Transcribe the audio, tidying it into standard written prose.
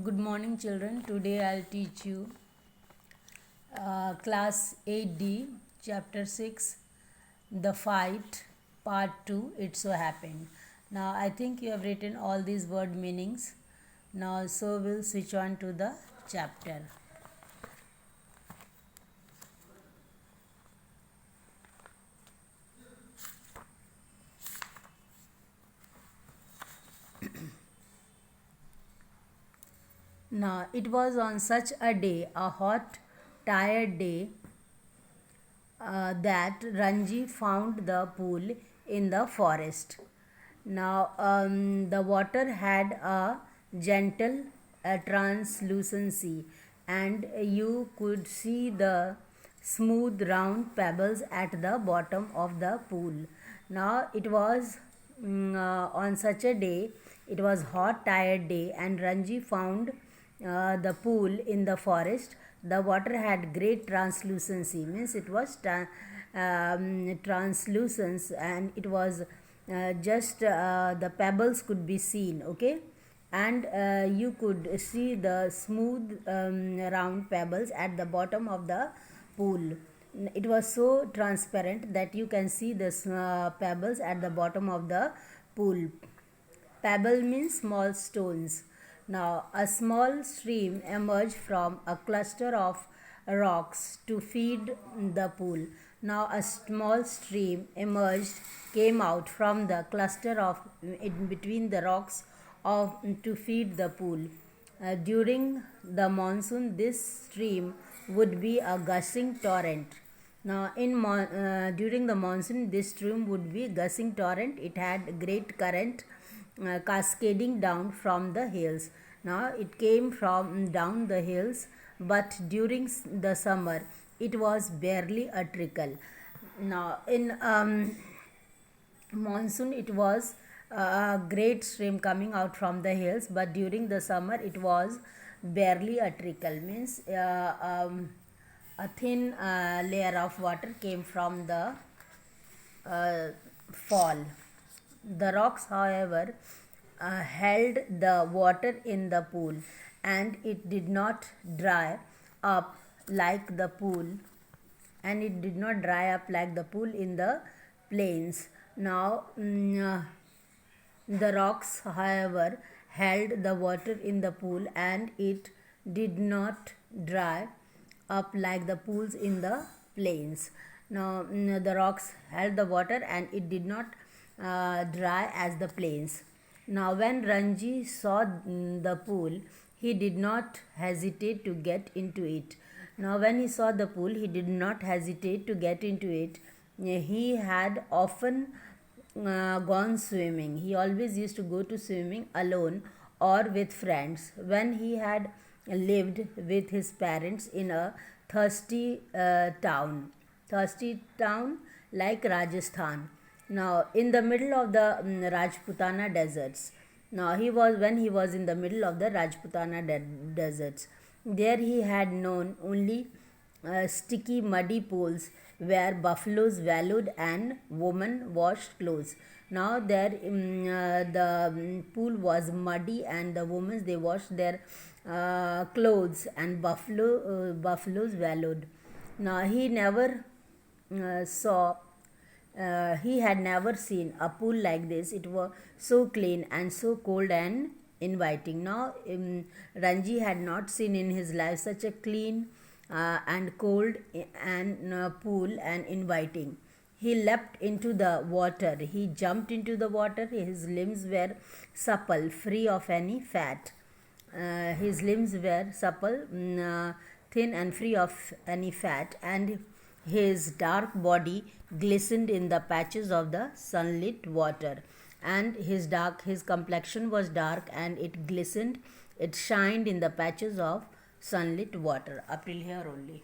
Good morning, children. Today I'll teach you class 8D, chapter 6, The Fight, part 2, It So Happened. Now, I think you have written all these word meanings. Now, so we'll switch on to the chapter. Now, it was on such a day, a hot, tired day, that Ranji found the pool in the forest. Now, the water had a gentle translucency, and you could see the smooth round pebbles at the bottom of the pool. Now, it was on such a day, it was hot, tired day, and Ranji found the pool in the forest. The water had great translucency, means it was translucent, and it was just the pebbles could be seen, okay, and you could see the smooth round pebbles at the bottom of the pool. It was so transparent that you can see the pebbles at the bottom of the pool. Pebble means small stones. Now, a small stream emerged from a cluster of rocks to feed the pool. Now, a small stream came out from the cluster of in between the rocks to feed the pool. During the monsoon, this stream would be a gushing torrent. Now, during the monsoon, this stream would be gushing torrent. It had great current cascading down from the hills. Now, it came from down the hills, but during the summer, it was barely a trickle. Now, in monsoon, it was a great stream coming out from the hills, but during the summer, it was barely a trickle, means a thin layer of water came from the fall. The rocks, however, held the water in the pool, and it did not dry up like the pool, in the plains. Now, the rocks, however, held the water in the pool, and it did not dry up like the pools in the plains. Now, the rocks held the water, and it did not dry as the plains. Now, when Ranji saw the pool, he did not hesitate to get into it. Now, when he saw the pool, he did not hesitate to get into it. He had often gone swimming. He always used to go to swimming alone or with friends when he had lived with his parents in a thirsty town like Rajasthan. Now, in the middle of the Rajputana deserts. Now, when he was in the middle of the Rajputana deserts. There he had known only sticky, muddy pools where buffaloes wallowed and women washed clothes. Now, there the pool was muddy, and the women, they washed their clothes, and buffaloes wallowed. Now, he had never seen a pool like this. It was so clean and so cold and inviting. Now, Ranji had not seen in his life such a clean and cold and pool and inviting. He leapt into the water. He jumped into the water. His limbs were supple, free of any fat. His limbs were supple, thin and free of any fat, and his dark body glistened in the patches of the sunlit water. And his complexion was dark, and it glistened, it shined in the patches of sunlit water. Up till here only.